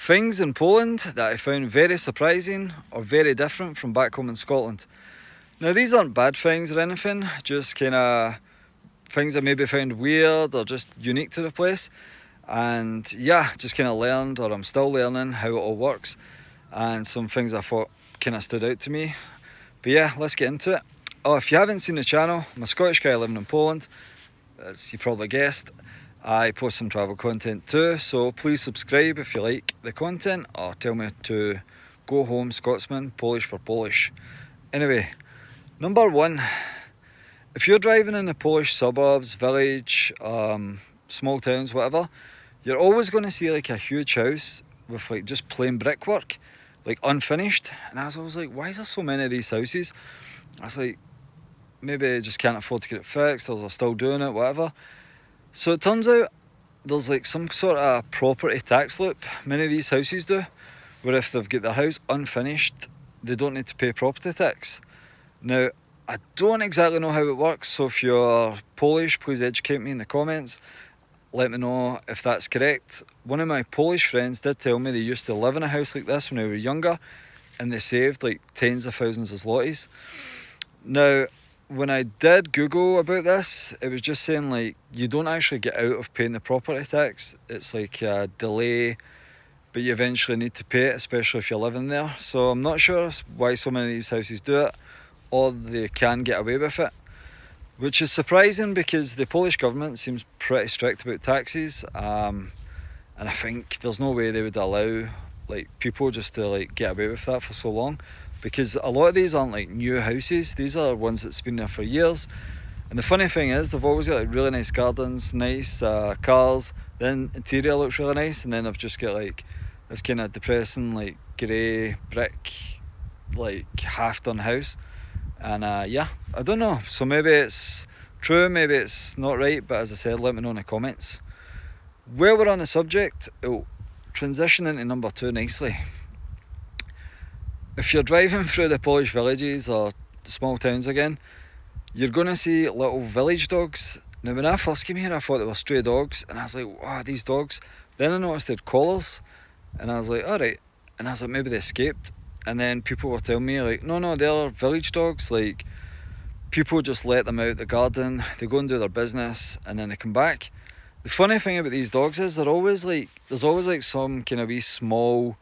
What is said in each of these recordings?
Things in Poland that I found very surprising or very different from back home in Scotland. Now these aren't bad things or anything, just kind of things I maybe found weird or just unique to the place. And yeah, just kind of learned, or I'm still learning how it all works, and some things I thought kind of stood out to me. But yeah, let's get into it. Oh, if you haven't seen the channel, I'm a Scottish guy living in Poland, as you probably guessed. I post some travel content too, so please subscribe if you like the content, or tell me to go home Scotsman, Polish for Polish. Anyway, number one, if you're driving in the Polish suburbs, village, small towns, whatever, you're always going to see like a huge house with like just plain brickwork, like unfinished. And I was always like, why is there so many of these houses? I was like, maybe they just can't afford to get it fixed, or they're still doing it, whatever. So it turns out there's like some sort of property tax loop, many of these houses do, where if they've got their house unfinished, they don't need to pay property tax. Now, I don't exactly know how it works, so if you're Polish, please educate me in the comments. Let me know if that's correct. One of my Polish friends did tell me they used to live in a house like this when they were younger, and they saved like tens of thousands of zlotys. Now, when I did Google about this, it was just saying like you don't actually get out of paying the property tax. It's like a delay, but you eventually need to pay it, especially if you're living there. So I'm not sure why so many of these houses do it, or they can get away with it. Which is surprising because the Polish government seems pretty strict about taxes, and I think there's no way they would allow like people just to like get away with that for so long, because a lot of these aren't like new houses, these are ones that's been there for years. And the funny thing is, they've always got like really nice gardens, nice cars, then interior looks really nice, and then they've just got like this kind of depressing like grey brick like half done house. And yeah, I don't know, so maybe it's true, maybe it's not right, but as I said, let me know in the comments. While we're on the subject, it'll transition into number two nicely. If you're driving through the Polish villages or the small towns again, you're going to see little village dogs. Now when I first came here, I thought they were stray dogs, and I was like, wow, these dogs. Then I noticed they had collars, and I was like, alright, and I was like, maybe they escaped. And then people were telling me like, no, they're village dogs, like people just let them out the garden, they go and do their business, and then they come back. The funny thing about these dogs is they're always like, there's always like some kind of wee small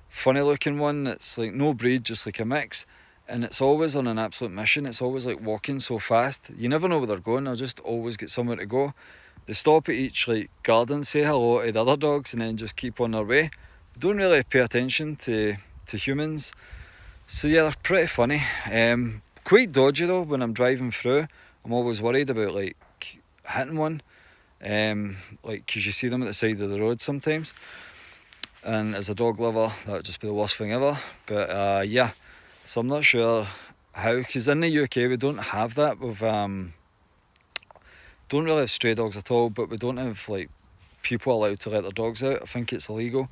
funny looking one that's like no breed, just like a mix, and it's always on an absolute mission. It's always like walking so fast, you never know where they're going, they'll just always get somewhere to go. They stop at each like garden, say hello to the other dogs, and then just keep on their way. They don't really pay attention to humans. So yeah, they're pretty funny. Quite dodgy though. When I'm driving through, I'm always worried about like hitting one, like because you see them at the side of the road sometimes, and as a dog lover that would just be the worst thing ever. But yeah, so I'm not sure how, because in the UK we don't have that. We've don't really have stray dogs at all, but we don't have like people allowed to let their dogs out. I think it's illegal.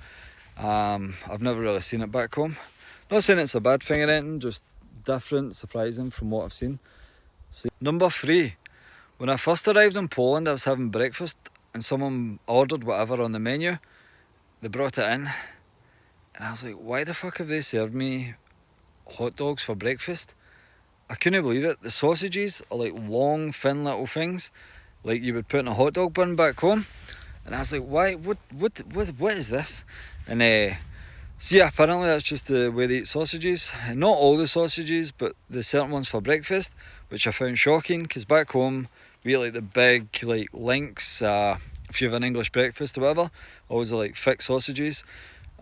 I've never really seen it back home. Not saying it's a bad thing or anything, just different, surprising from what I've seen. So, number three, when I first arrived in Poland, I was having breakfast and someone ordered whatever on the menu. They brought it in, and I was like, why the fuck have they served me hot dogs for breakfast? I couldn't believe it. The sausages are like long, thin little things, like you would put in a hot dog bun back home. And I was like, why? What is this? And so yeah, apparently that's just the way they eat sausages. Not all the sausages, but there's certain ones for breakfast, which I found shocking, because back home we eat like the big like links. If you have an English breakfast or whatever, always are like thick sausages.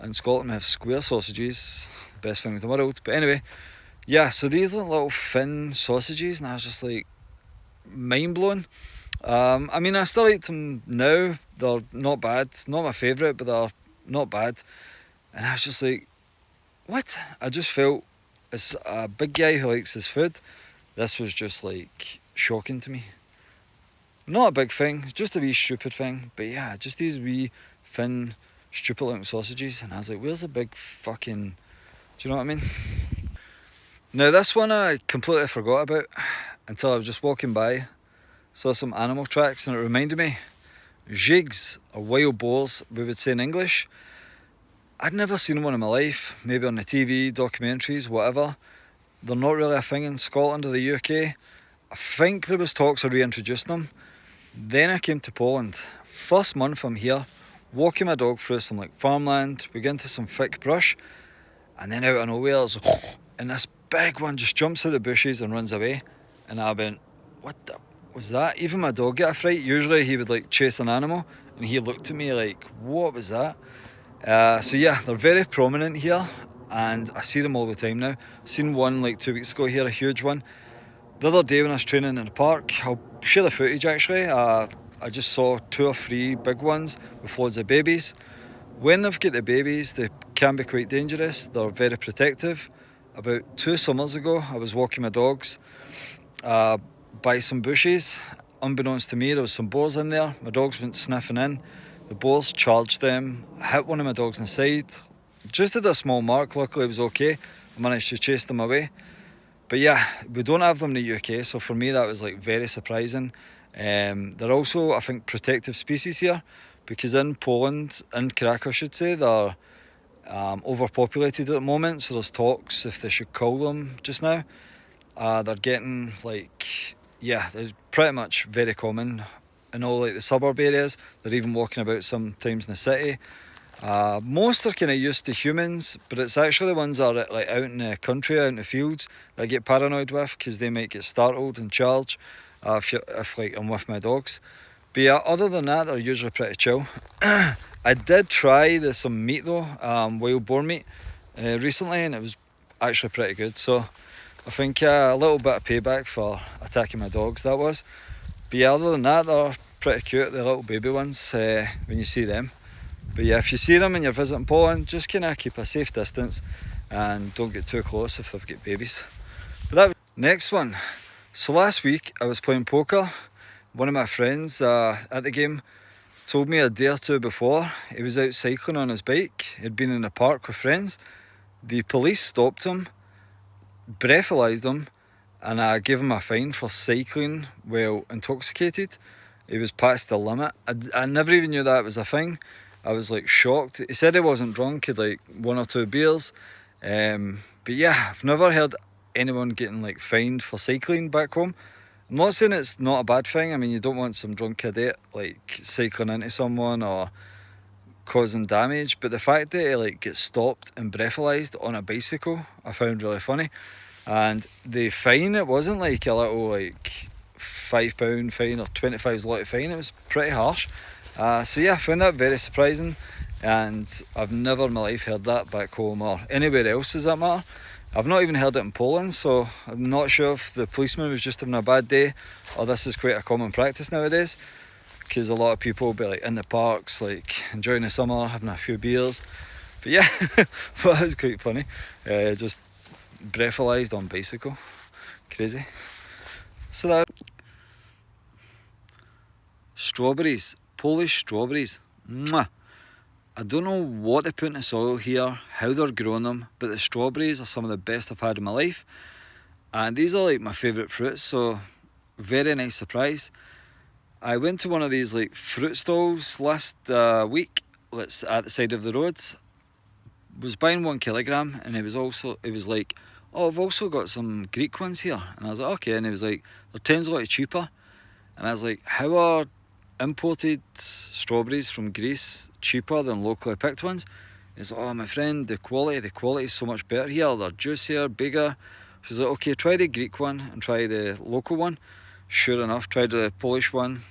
In Scotland we have square sausages, best things in the world. But anyway, yeah, so these are little thin sausages, and I was just like mind blown. I mean, I still eat them now. They're not bad. Not my favourite, but they're not bad. And I was just like, what? I just felt, as a big guy who likes his food, this was just like shocking to me. Not a big thing, just a wee stupid thing. But yeah, just these wee thin, stupid looking sausages. And I was like, where's the big fucking, do you know what I mean? Now this one I completely forgot about until I was just walking by. Saw some animal tracks, and it reminded me, jigs, or wild boars we would say in English. I'd never seen one in my life, maybe on the TV, documentaries, whatever. They're not really a thing in Scotland or the UK. I think there was talks of reintroducing them. Then I came to Poland. First month I'm here, walking my dog through some like farmland, we get into some thick brush, and then out of nowhere, and this big one just jumps out the bushes and runs away. And I went, what the was that? Even my dog got a fright. Usually he would like chase an animal, and he looked at me like, what was that? So yeah, they're very prominent here, and I see them all the time now. Seen one like 2 weeks ago here, a huge one. The other day when I was training in the park, I'll share the footage actually, I just saw 2 or 3 big ones with loads of babies. When they've got the babies, they can be quite dangerous. They're very protective. About 2 summers ago, I was walking my dogs by some bushes. Unbeknownst to me, there was some boars in there. My dogs went sniffing in. The boars charged them, hit one of my dogs in the side. Just did a small mark, luckily it was okay. I managed to chase them away. But yeah, we don't have them in the UK, so for me that was like very surprising. They're also, I think, protective species here, because in Poland, in Krakow I should say, they're overpopulated at the moment, so there's talks if they should cull them just now. They're getting like, yeah, they're pretty much very common in all like the suburb areas. They're even walking about sometimes in the city. Most are kind of used to humans, but it's actually the ones that are like out in the country, out in the fields, that I get paranoid with, because they might get startled and charge if like I'm with my dogs. But yeah, other than that, they're usually pretty chill. I did try some meat though, wild boar meat, recently, and it was actually pretty good. So I think a little bit of payback for attacking my dogs, that was. But yeah, other than that, they're pretty cute, the little baby ones, when you see them. But yeah, if you see them and you're visiting Poland, just kind of keep a safe distance and don't get too close if they've got babies. But that was next one. So last week I was playing poker. One of my friends at the game told me a day or two before he was out cycling on his bike. He'd been in the park with friends. The police stopped him, breathalyzed him, and gave him a fine for cycling while intoxicated. He was past the limit. I never even knew that was a thing. I was like shocked. He said he wasn't drunk, he'd like 1 or 2 beers. But yeah, I've never heard anyone getting like fined for cycling back home. I'm not saying it's not a bad thing. I mean, you don't want some drunk idiot like cycling into someone or causing damage, but the fact that he like gets stopped and breathalyzed on a bicycle, I found really funny. And the fine, it wasn't like a little like £5 fine or 25's a lot of fine. It was pretty harsh. So yeah, I found that very surprising, and I've never in my life heard that back home or anywhere else, does that matter. I've not even heard it in Poland, so I'm not sure if the policeman was just having a bad day or this is quite a common practice nowadays, because a lot of people will be like in the parks, like enjoying the summer, having a few beers. But yeah, but that was quite funny. Just breathalyzed on bicycle, crazy. So that strawberries, Polish strawberries, mwah. I don't know what they put in the soil here, how they're growing them, but the strawberries are some of the best I've had in my life, and these are like my favourite fruits, so very nice surprise. I went to one of these like fruit stalls last week that's at the side of the road. Was buying 1 kilogram, and it was like, oh, I've also got some Greek ones here, and I was like, okay, and he was like, they're 10's a lot cheaper, and I was like, how are imported strawberries from Greece cheaper than locally picked ones? He's like, oh my friend, the quality is so much better here, they're juicier, bigger. She's like, okay, try the Greek one and try the local one. Sure enough, tried the Polish one,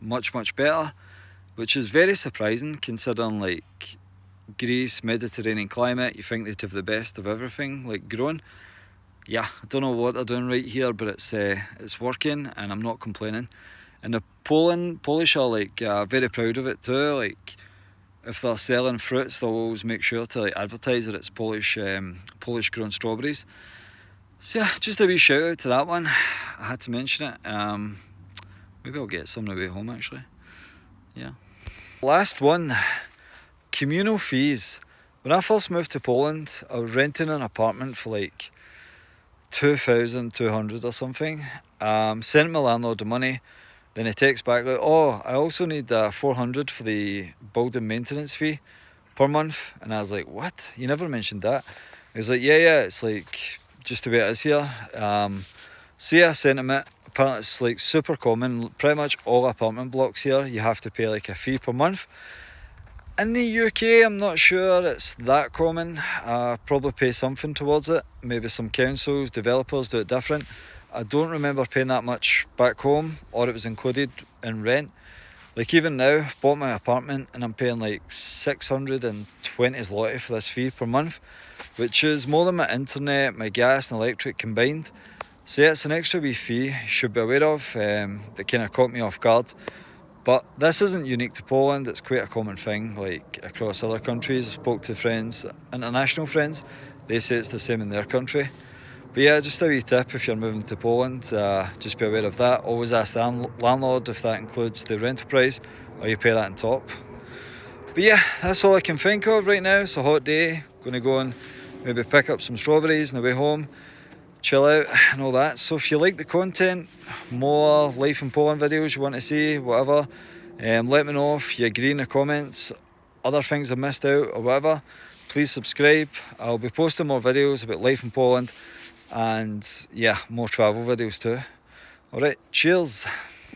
much better, which is very surprising considering like Greece, Mediterranean climate, you think they'd have the best of everything like grown. Yeah, I don't know what they're doing right here, but it's working and I'm not complaining. And the Polish are like very proud of it too. Like if they're selling fruits, they'll always make sure to like advertise that it's Polish grown strawberries. So yeah, just a wee shout out to that one. I had to mention it. Maybe I'll get some on the way home actually. Yeah. Last one, communal fees. When I first moved to Poland, I was renting an apartment for like 2,200 or something. Sent my landlord the money. Then he texts back like, oh, I also need 400 for the building maintenance fee. per month. And I was like, what? You never mentioned that. He's like, yeah, it's like just the way it is here. So yeah, I sent him it. Apparently it's like super common. Pretty much all apartment blocks here, you have to pay like a fee per month. In the UK, I'm not sure it's that common. Probably pay something towards it. Maybe some councils, developers do it different. I don't remember paying that much back home, or it was included in rent. Like even now, I've bought my apartment and I'm paying like 620 zloty for this fee per month, which is more than my internet, my gas and electric combined. So yeah, it's an extra wee fee you should be aware of, that kind of caught me off guard. But this isn't unique to Poland, it's quite a common thing like across other countries. I spoke to friends, international friends, they say it's the same in their country. But yeah, just a wee tip if you're moving to Poland, just be aware of that. Always ask the landlord if that includes the rental price or you pay that on top. But yeah, that's all I can think of right now. It's a hot day, going to go and maybe pick up some strawberries on the way home, chill out and all that. So if you like the content, more life in Poland videos you want to see, whatever, let me know if you agree in the comments, other things I missed out or whatever. Please subscribe. I'll be posting more videos about life in Poland and yeah, more travel videos too. Alright, cheers.